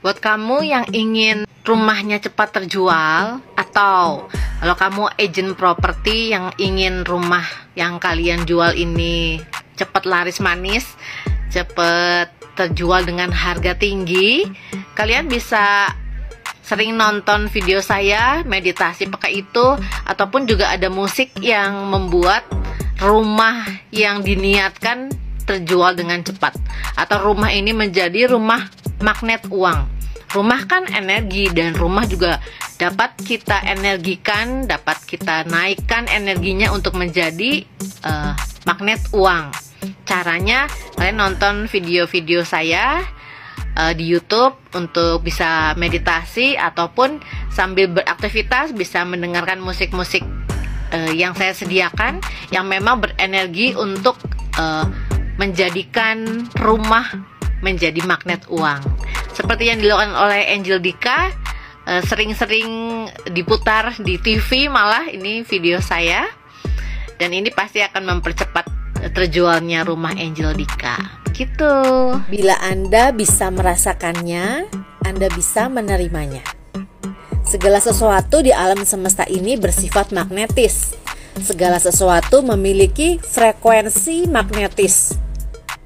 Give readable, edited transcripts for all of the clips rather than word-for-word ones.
Buat kamu yang ingin rumahnya cepat terjual, atau kalau kamu agent properti yang ingin rumah yang kalian jual ini cepat laris manis, cepat terjual dengan harga tinggi, kalian bisa sering nonton video saya meditasi pakai itu, ataupun juga ada musik yang membuat rumah yang diniatkan terjual dengan cepat, atau rumah ini menjadi rumah magnet uang. Rumah kan energi, dan rumah juga dapat kita energikan, dapat kita naikkan energinya untuk menjadi magnet uang. Caranya kalian nonton video-video saya di YouTube untuk bisa meditasi, ataupun sambil beraktivitas bisa mendengarkan musik-musik yang saya sediakan yang memang berenergi untuk menjadikan rumah menjadi magnet uang. Seperti yang dilakukan oleh Angel Dika, sering-sering diputar di TV malah ini video saya, dan ini pasti akan mempercepat terjualnya rumah Angel Dika. Gitu. Bila Anda bisa merasakannya, Anda bisa menerimanya. Segala sesuatu di alam semesta ini bersifat magnetis. Segala sesuatu memiliki frekuensi magnetis.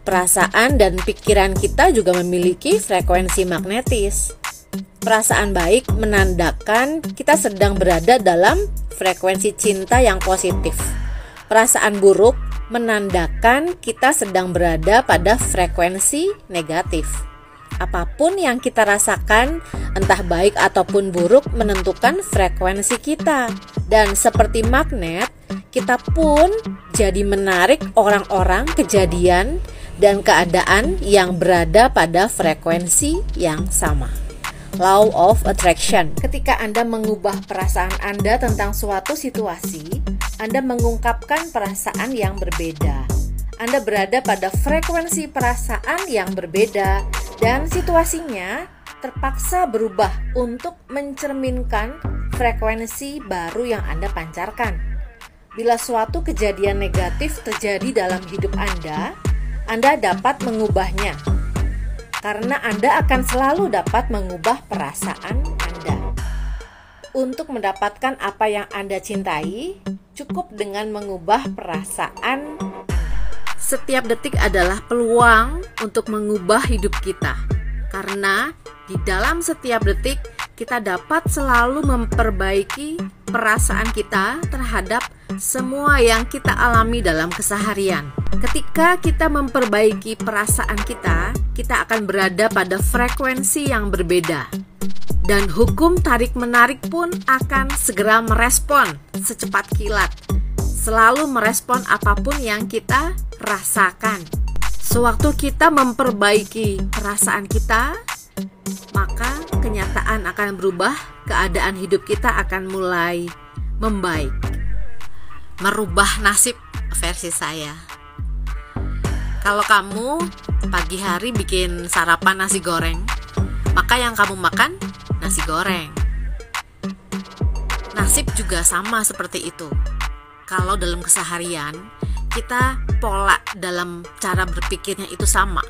Perasaan dan pikiran kita juga memiliki frekuensi magnetis. Perasaan baik menandakan kita sedang berada dalam frekuensi cinta yang positif. Perasaan buruk menandakan kita sedang berada pada frekuensi negatif. Apapun yang kita rasakan, entah baik ataupun buruk, menentukan frekuensi kita. Dan seperti magnet, kita pun jadi menarik orang-orang, kejadian, dan keadaan yang berada pada frekuensi yang sama. Law of Attraction. Ketika Anda mengubah perasaan Anda tentang suatu situasi, Anda mengungkapkan perasaan yang berbeda. Anda berada pada frekuensi perasaan yang berbeda, dan situasinya terpaksa berubah untuk mencerminkan frekuensi baru yang Anda pancarkan. Bila suatu kejadian negatif terjadi dalam hidup Anda dapat mengubahnya, karena Anda akan selalu dapat mengubah perasaan Anda. Untuk mendapatkan apa yang Anda cintai, cukup dengan mengubah perasaan Anda. Setiap detik adalah peluang untuk mengubah hidup kita, karena di dalam setiap detik kita dapat selalu memperbaiki perasaan kita terhadap semua yang kita alami dalam keseharian. Ketika kita memperbaiki perasaan kita akan berada pada frekuensi yang berbeda. Dan hukum tarik-menarik pun akan segera merespon secepat kilat. Selalu merespon apapun yang kita rasakan. Sewaktu kita memperbaiki perasaan kita, maka kenyataan akan berubah, keadaan hidup kita akan mulai membaik. Merubah nasib versi saya. Kalau kamu pagi hari bikin sarapan nasi goreng, maka yang kamu makan nasi goreng. Nasib juga sama seperti itu. Kalau dalam keseharian, kita pola dalam cara berpikirnya itu sama.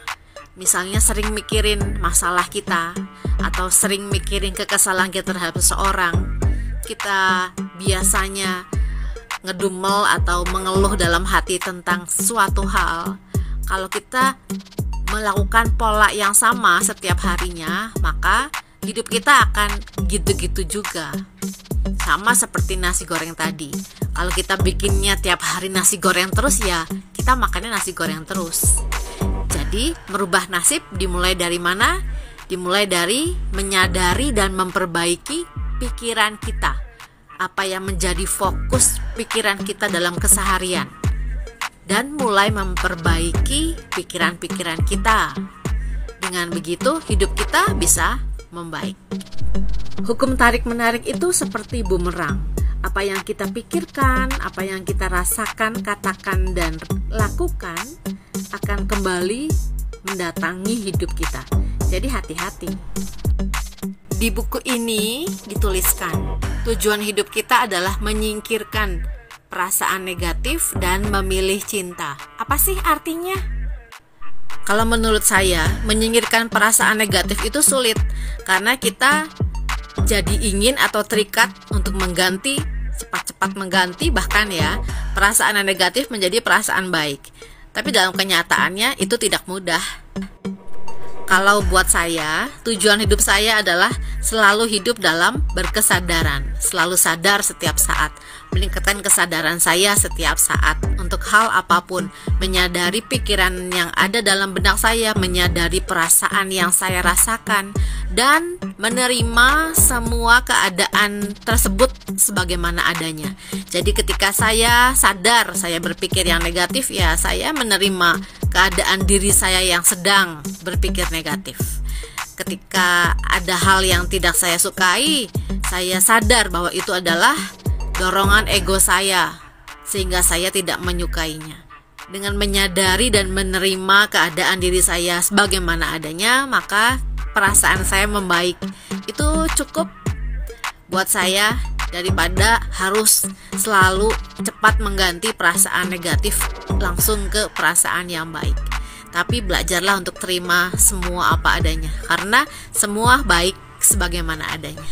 Misalnya sering mikirin masalah kita, atau sering mikirin kekesalan kita terhadap seseorang, kita biasanya ngedumel atau mengeluh dalam hati tentang suatu hal. Kalau kita melakukan pola yang sama setiap harinya, maka hidup kita akan gitu-gitu juga. Sama seperti nasi goreng tadi. Kalau kita bikinnya tiap hari nasi goreng terus, ya kita makannya nasi goreng terus. Jadi merubah nasib dimulai dari mana? Dimulai dari menyadari dan memperbaiki pikiran kita. Apa yang menjadi fokus pikiran kita dalam keseharian, dan mulai memperbaiki pikiran-pikiran kita. Dengan begitu hidup kita bisa membaik. Hukum tarik-menarik itu seperti bumerang. Apa yang kita pikirkan, apa yang kita rasakan, katakan, dan lakukan akan kembali mendatangi hidup kita. Jadi hati-hati. Di buku ini dituliskan, tujuan hidup kita adalah menyingkirkan perasaan negatif dan memilih cinta. Apa sih artinya? Kalau menurut saya, menyingkirkan perasaan negatif itu sulit karena kita jadi ingin atau terikat untuk mengganti, cepat-cepat mengganti bahkan ya, perasaan yang negatif menjadi perasaan baik. Tapi dalam kenyataannya itu tidak mudah. Kalau buat saya, tujuan hidup saya adalah selalu hidup dalam berkesadaran, selalu sadar setiap saat, meningkatkan kesadaran saya setiap saat untuk hal apapun, menyadari pikiran yang ada dalam benak saya, menyadari perasaan yang saya rasakan, dan menerima semua keadaan tersebut sebagaimana adanya. Jadi ketika saya sadar saya berpikir yang negatif, ya saya menerima keadaan diri saya yang sedang berpikir negatif. Ketika ada hal yang tidak saya sukai, saya sadar bahwa itu adalah dorongan ego saya, sehingga saya tidak menyukainya. Dengan menyadari dan menerima keadaan diri saya sebagaimana adanya, maka perasaan saya membaik. Itu cukup buat saya daripada harus selalu cepat mengganti perasaan negatif langsung ke perasaan yang baik. Tapi belajarlah untuk terima semua apa adanya, karena semua baik sebagaimana adanya.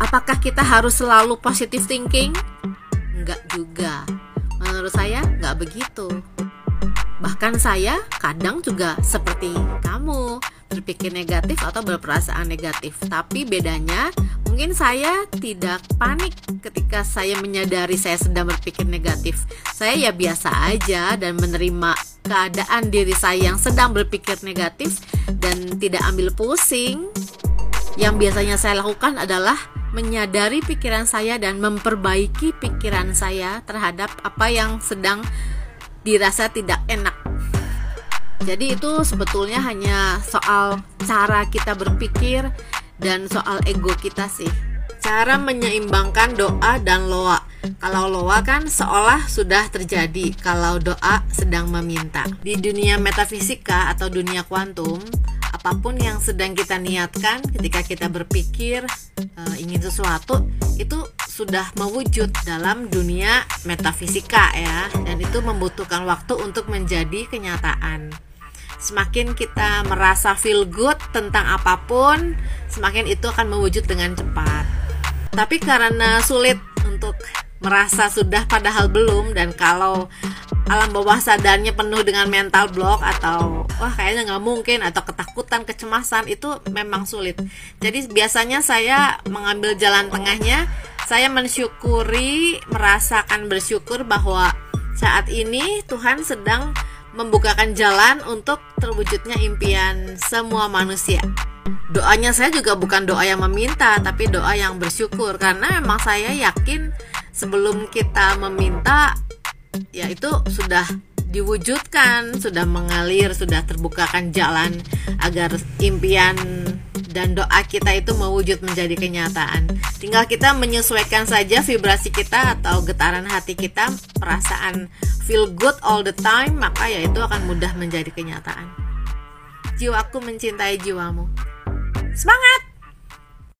Apakah kita harus selalu positive thinking? Enggak juga. Menurut saya enggak begitu. Bahkan saya kadang juga seperti kamu, berpikir negatif atau berperasaan negatif. Tapi bedanya, mungkin saya tidak panik ketika saya menyadari saya sedang berpikir negatif. Saya ya biasa aja dan menerima keadaan diri saya yang sedang berpikir negatif dan tidak ambil pusing. Yang biasanya saya lakukan adalah menyadari pikiran saya dan memperbaiki pikiran saya terhadap apa yang sedang dirasa tidak enak. Jadi itu sebetulnya hanya soal cara kita berpikir dan soal ego kita sih. Cara menyeimbangkan doa dan loa. Kalau loa kan seolah sudah terjadi, kalau doa sedang meminta. Di dunia metafisika atau dunia kuantum, apapun yang sedang kita niatkan ketika kita berpikir ingin sesuatu, itu sudah mewujud dalam dunia metafisika ya, dan itu membutuhkan waktu untuk menjadi kenyataan. Semakin kita merasa feel good tentang apapun, semakin itu akan mewujud dengan cepat. Tapi karena sulit untuk merasa sudah padahal belum, dan kalau alam bawah sadarnya penuh dengan mental block atau wah kayaknya nggak mungkin, atau ketakutan, kecemasan, itu memang sulit. Jadi biasanya saya mengambil jalan tengahnya. Saya mensyukuri, merasakan bersyukur bahwa saat ini Tuhan sedang membukakan jalan untuk terwujudnya impian semua manusia. Doanya saya juga bukan doa yang meminta, tapi doa yang bersyukur, karena memang saya yakin sebelum kita meminta, ya itu sudah diwujudkan, sudah mengalir, sudah terbukakan jalan agar impian dan doa kita itu mewujud menjadi kenyataan. Tinggal kita menyesuaikan saja vibrasi kita atau getaran hati kita, perasaan feel good all the time, maka ya itu akan mudah menjadi kenyataan. Jiwaku mencintai jiwamu. Semangat!